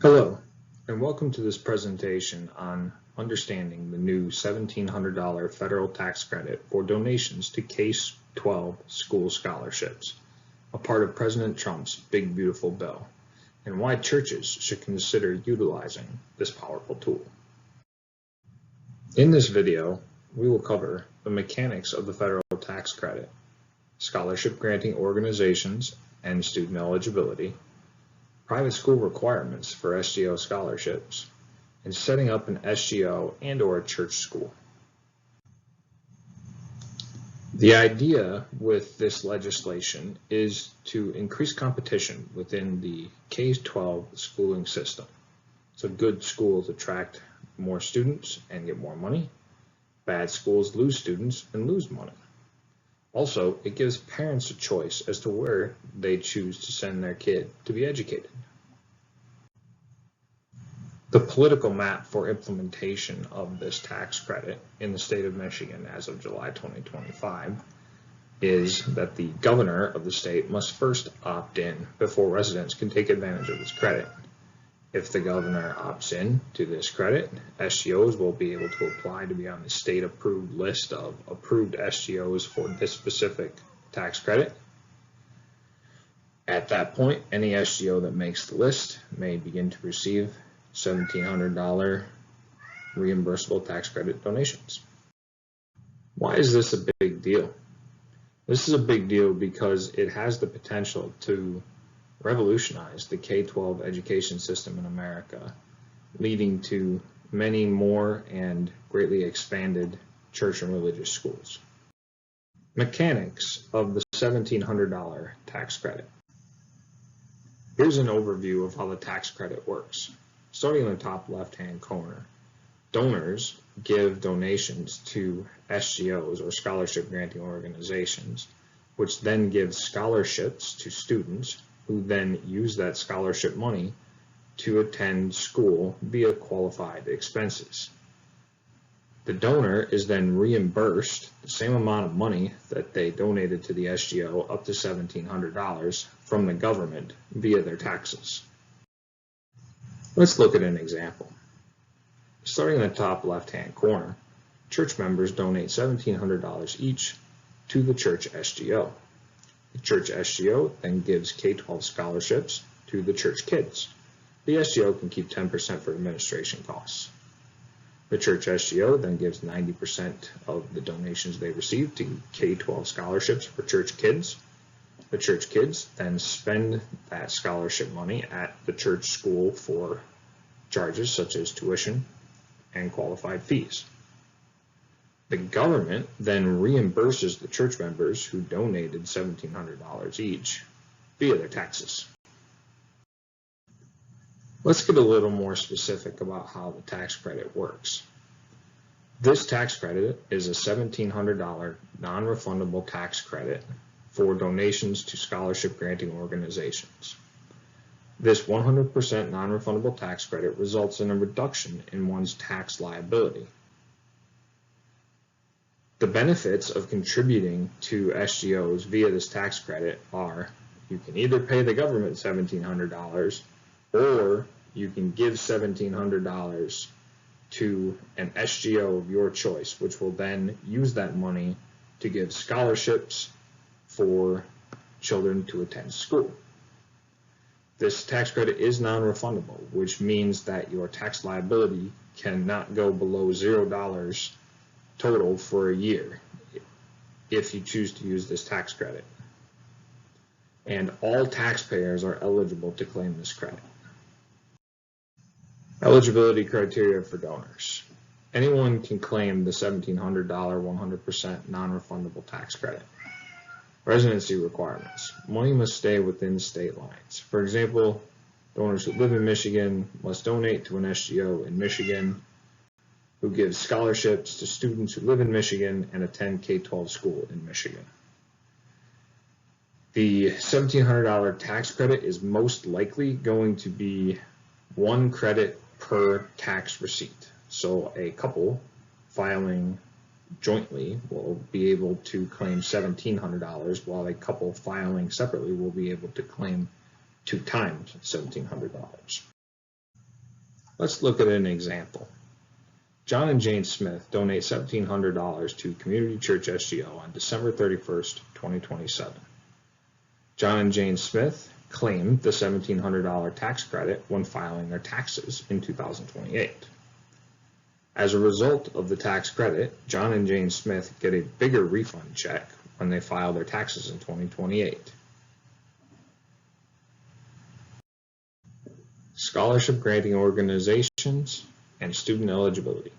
Hello, and welcome to this presentation on understanding the new $1,700 federal tax credit for donations to K-12 school scholarships, a part of President Trump's Big Beautiful Bill, and why churches should consider utilizing this powerful tool. In this video, we will cover the mechanics of the federal tax credit, scholarship granting organizations and student eligibility, private school requirements for SGO scholarships, and setting up an SGO and/or a church school. The idea with this legislation is to increase competition within the K-12 schooling system. So good schools attract more students and get more money. Bad schools lose students and lose money. Also, it gives parents a choice as to where they choose to send their kid to be educated. The political map for implementation of this tax credit in the state of Michigan as of July 2025 is that the governor of the state must first opt in before residents can take advantage of this credit. If the governor opts in to this credit, SGOs will be able to apply to be on the state-approved list of approved SGOs for this specific tax credit. At that point, any SGO that makes the list may begin to receive $1,700 reimbursable tax credit donations. Why is this a big deal? This is a big deal because it has the potential to revolutionize the K-12 education system in America, leading to many more and greatly expanded church and religious schools. Mechanics of the $1,700 tax credit. Here's an overview of how the tax credit works. Starting in the top left-hand corner, donors give donations to SGOs or scholarship granting organizations, which then gives scholarships to students who then use that scholarship money to attend school via qualified expenses. The donor is then reimbursed the same amount of money that they donated to the SGO, up to $1,700, from the government via their taxes. Let's look at an example. Starting in the top left-hand corner, church members donate $1,700 each to the church SGO. The church SGO then gives K-12 scholarships to the church kids. The SGO can keep 10% for administration costs. The church SGO then gives 90% of the donations they receive to K-12 scholarships for church kids. The church kids then spend that scholarship money at the church school for charges such as tuition and qualified fees. The government then reimburses the church members who donated $1,700 each via their taxes. Let's get a little more specific about how the tax credit works. This tax credit is a $1,700 non-refundable tax credit for donations to scholarship granting organizations. This 100% non-refundable tax credit results in a reduction in one's tax liability. The benefits of contributing to SGOs via this tax credit are: you can either pay the government $1,700 or you can give $1,700 to an SGO of your choice, which will then use that money to give scholarships for children to attend school. This tax credit is non-refundable, which means that your tax liability cannot go below $0 total for a year if you choose to use this tax credit. And all taxpayers are eligible to claim this credit. Eligibility criteria for donors. Anyone can claim the $1,700 100% non-refundable tax credit. Residency requirements. Money must stay within state lines. For example, donors who live in Michigan must donate to an SGO in Michigan who gives scholarships to students who live in Michigan and attend K-12 school in Michigan. The $1,700 tax credit is most likely going to be one credit per tax receipt. So a couple filing jointly will be able to claim $1,700, while a couple filing separately will be able to claim 2 times $1,700. Let's look at an example. John and Jane Smith donate $1,700 to Community Church SGO on December 31st, 2027. John and Jane Smith claimed the $1,700 tax credit when filing their taxes in 2028. As a result of the tax credit, John and Jane Smith get a bigger refund check when they file their taxes in 2028. Scholarship granting organizations and student eligibility.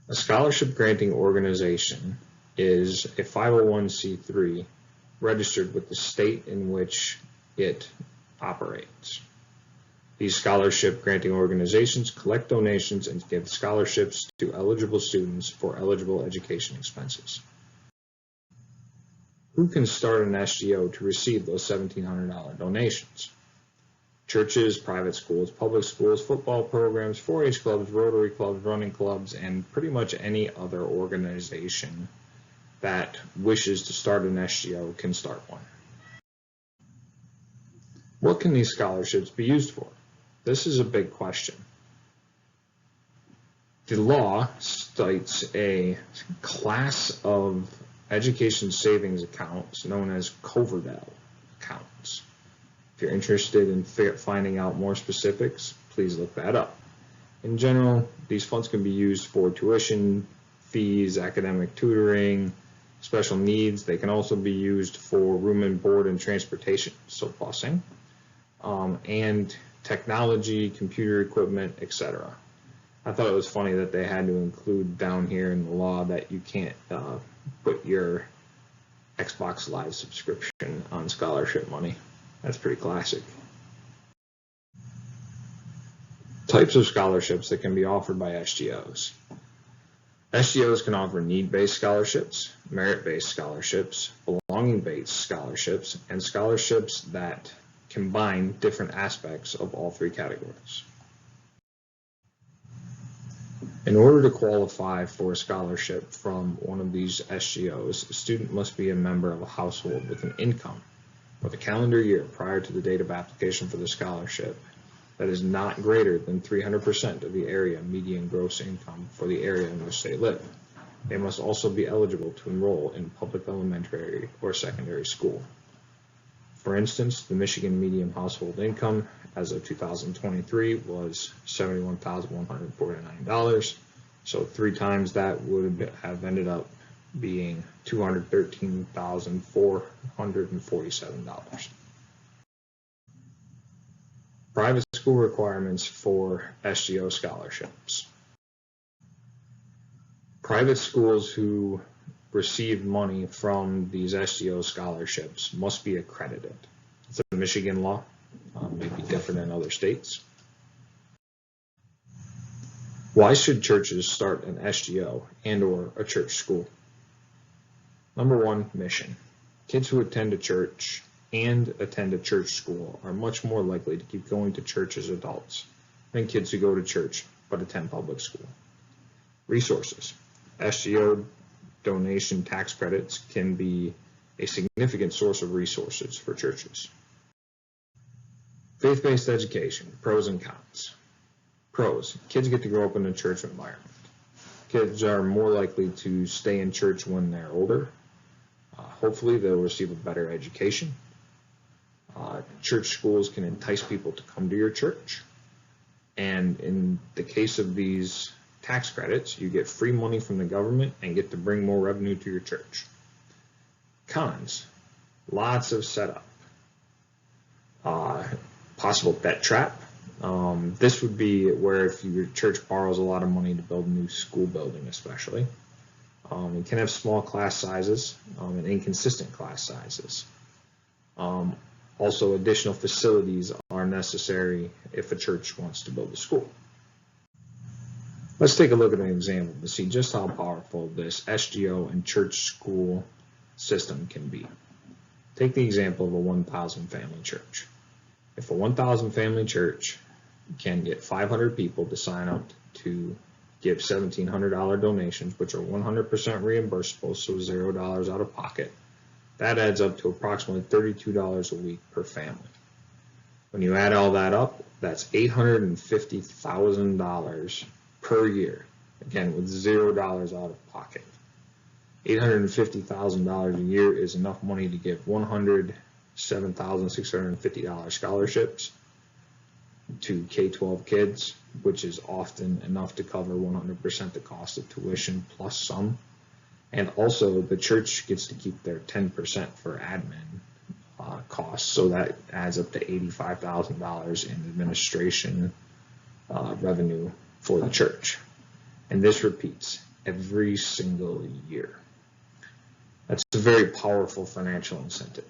A scholarship granting organization is a 501c3 registered with the state in which it operates. These scholarship granting organizations collect donations and give scholarships to eligible students for eligible education expenses. Who can start an SGO to receive those $1,700 donations? Churches, private schools, public schools, football programs, 4-H clubs, Rotary clubs, running clubs, and pretty much any other organization that wishes to start an SGO can start one. What can these scholarships be used for? This is a big question. The law states a class of education savings accounts known as Coverdell accounts. If you're interested in finding out more specifics, please look that up. In general, these funds can be used for tuition, fees, academic tutoring, special needs. They can also be used for room and board and transportation, so busing, and technology, computer equipment, etc. I thought it was funny that they had to include down here in the law that you can't put your Xbox Live subscription on scholarship money. That's pretty classic. Types of scholarships that can be offered by SGOs. SGOs can offer need-based scholarships, merit-based scholarships, belonging-based scholarships, and scholarships that combine different aspects of all three categories. In order to qualify for a scholarship from one of these SGOs, a student must be a member of a household with an income for the calendar year prior to the date of application for the scholarship that is not greater than 300% of the area median gross income for the area in which they live. They must also be eligible to enroll in public elementary or secondary school. For instance, the Michigan median household income as of 2023 was $71,149. So 3 times that would have ended up being $213,447. Private school requirements for SGO scholarships. Private schools who receive money from these SGO scholarships must be accredited. It's a Michigan law, may be different in other states. Why should churches start an SGO and/or a church school? Number 1, mission. Kids who attend a church and attend a church school are much more likely to keep going to church as adults than kids who go to church but attend public school. Resources. SGO donation tax credits can be a significant source of resources for churches. Faith-based education, pros and cons. Pros, kids get to grow up in a church environment. Kids are more likely to stay in church when they're older. Hopefully they'll receive a better education. Church schools can entice people to come to your church. And in the case of these tax credits, you get free money from the government and get to bring more revenue to your church. Cons, lots of setup. Possible debt trap. This would be where if your church borrows a lot of money to build a new school building especially. You can have small class sizes and inconsistent class sizes. Also, additional facilities are necessary if a church wants to build a school. Let's take a look at an example to see just how powerful this SGO and church school system can be. Take the example of a 1,000 family church. If a 1,000 family church can get 500 people to sign up to give $1,700 donations, which are 100% reimbursable, so $0 out of pocket, that adds up to approximately $32 a week per family. When you add all that up, that's $850,000 per year, again with $0 out of pocket. $850,000 a year is enough money to give $107,650 scholarships to K-12 kids, which is often enough to cover 100% the cost of tuition plus some. And also the church gets to keep their 10% for admin costs, so that adds up to $85,000 in administration revenue for the church. And this repeats every single year. That's a very powerful financial incentive.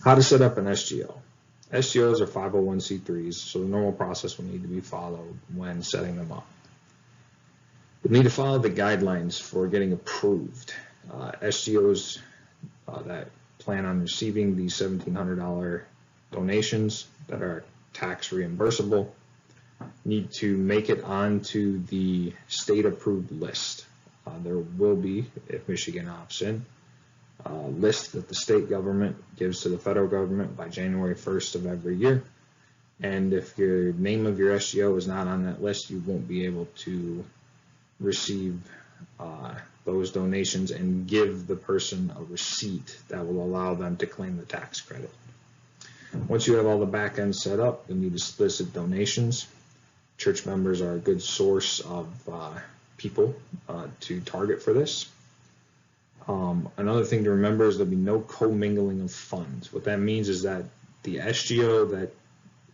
How to set up an SGO. SGOs are 501c3s, so the normal process will need to be followed when setting them up. We need to follow the guidelines for getting approved. SGOs that plan on receiving these $1,700 donations that are tax reimbursable need to make it onto the state approved list. There will be, if Michigan opts in, a list that the state government gives to the federal government by January 1st of every year. And if your name of your SGO is not on that list, you won't be able to receive those donations and give the person a receipt that will allow them to claim the tax credit. Once you have all the back end set up, you'll need to solicit donations. Church members are a good source of people to target for this. Another thing to remember is there'll be no commingling of funds. What that means is that the SGO that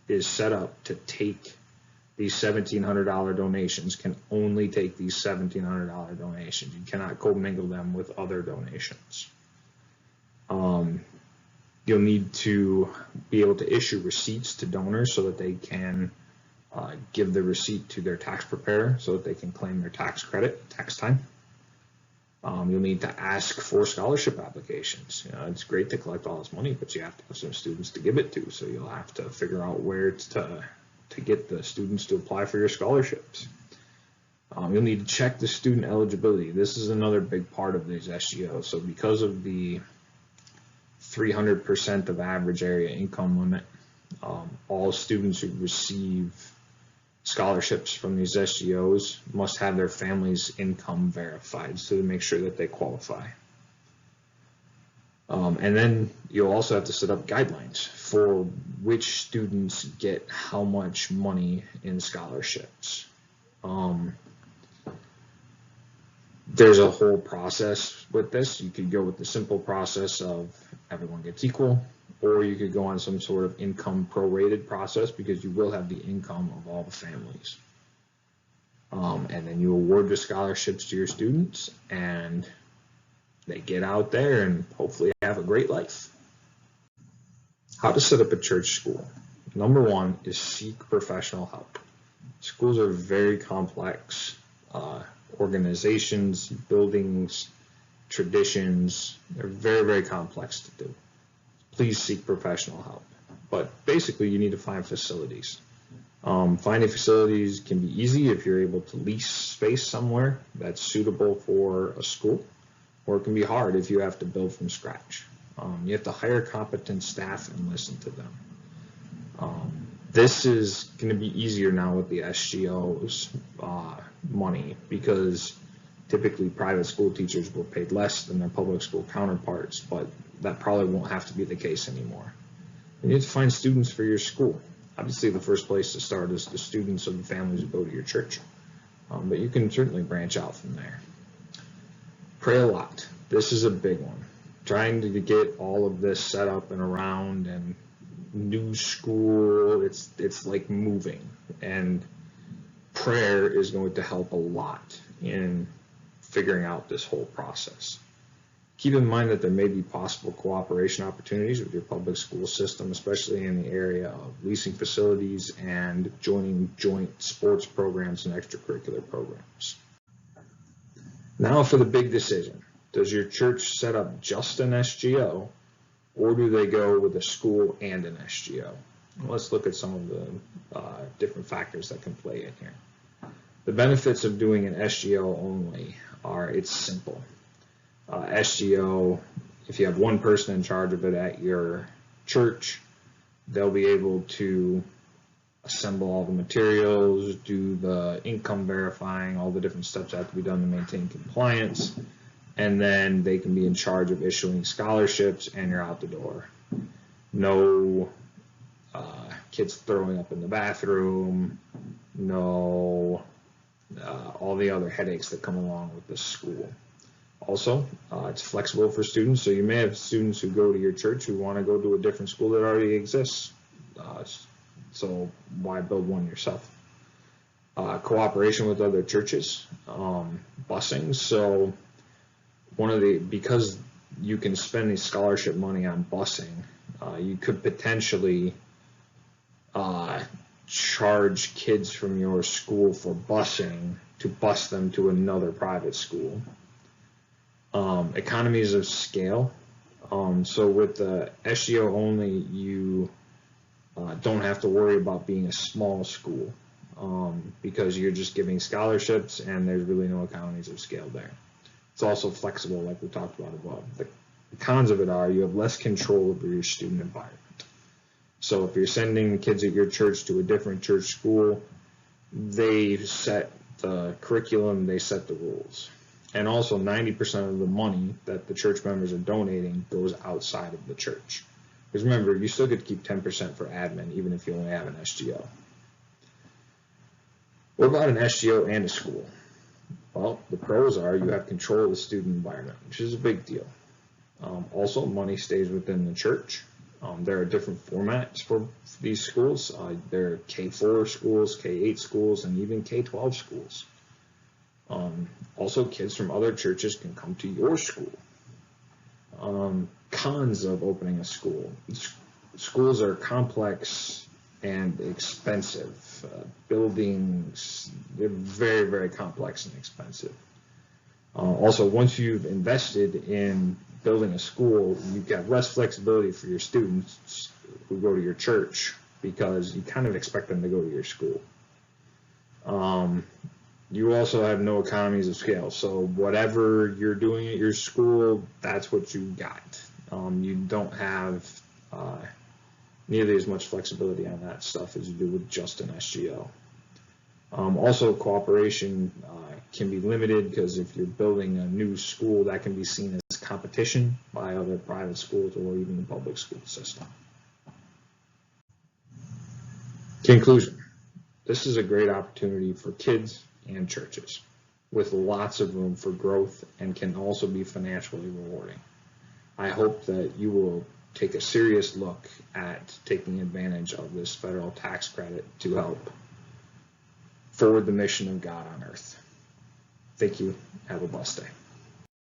is set up to take these $1,700 donations can only take these $1,700 donations. You cannot commingle them with other donations. You'll need to be able to issue receipts to donors so that they can give the receipt to their tax preparer so that they can claim their tax credit, tax time. You'll need to ask for scholarship applications. It's great to collect all this money, but you have to have some students to give it to, so you'll have to figure out where to get the students to apply for your scholarships. You'll need to check the student eligibility. This is another big part of these SGOs. So because of the 300% of average area income limit, all students who receive scholarships from these SGOs must have their family's income verified so to make sure that they qualify. And then you'll also have to set up guidelines for which students get how much money in scholarships. There's a whole process with this. You could go with the simple process of everyone gets equal, or you could go on some sort of income prorated process because you will have the income of all the families. And then you award the scholarships to your students and they get out there and hopefully have a great life. How to set up a church school. Number one is seek professional help. Schools are very complex organizations, buildings, traditions. They're very, very complex to do. Please seek professional help. But basically, you need to find facilities. Finding facilities can be easy if you're able to lease space somewhere that's suitable for a school, or it can be hard if you have to build from scratch. You have to hire competent staff and listen to them. This is going to be easier now with the SGO's money because typically private school teachers were paid less than their public school counterparts, but that probably won't have to be the case anymore. You need to find students for your school. Obviously, the first place to start is the students of the families who go to your church, but you can certainly branch out from there. Pray a lot. This is a big one. Trying to get all of this set up and around and new school, it's like moving, and prayer is going to help a lot in figuring out this whole process. Keep in mind that there may be possible cooperation opportunities with your public school system, especially in the area of leasing facilities and joining joint sports programs and extracurricular programs. Now for the big decision. Does your church set up just an SGO, or do they go with a school and an SGO? Let's look at some of the different factors that can play in here. The benefits of doing an SGO only are it's simple. SGO, if you have one person in charge of it at your church, they'll be able to assemble all the materials, do the income verifying, all the different steps that have to be done to maintain compliance, and then they can be in charge of issuing scholarships, and you're out the door. No kids throwing up in the bathroom, no all the other headaches that come along with this school. Also, it's flexible for students, so you may have students who go to your church who want to go to a different school that already exists. So why build one yourself? Cooperation with other churches, busing. So because you can spend the scholarship money on busing, you could potentially charge kids from your school for busing to bus them to another private school. Economies of scale. So with the SGO only, you don't have to worry about being a small school because you're just giving scholarships and there's really no economies of scale there. It's also flexible, like we talked about above. The cons of it are you have less control over your student environment. So if you're sending kids at your church to a different church school, they set the curriculum, they set the rules. And also 90% of the money that the church members are donating goes outside of the church. Because remember, you still get to keep 10% for admin, even if you only have an SGO. What about an SGO and a school? Well, the pros are you have control of the student environment, which is a big deal. Also, money stays within the church. There are different formats for these schools. There are K4 schools, K8 schools, and even K12 schools. Also, kids from other churches can come to your school. Cons of opening a school. Schools are complex and expensive. Buildings, they're very, very complex and expensive. Also, once you've invested in building a school, you've got less flexibility for your students who go to your church because you kind of expect them to go to your school. You also have no economies of scale. So whatever you're doing at your school, that's what you got. You don't have nearly as much flexibility on that stuff as you do with just an SGO. Also, cooperation can be limited because if you're building a new school, that can be seen as competition by other private schools or even the public school system. Conclusion. This is a great opportunity for kids and churches with lots of room for growth and can also be financially rewarding. I hope that you will take a serious look at taking advantage of this federal tax credit to help forward the mission of God on earth. Thank you. Have a blessed day.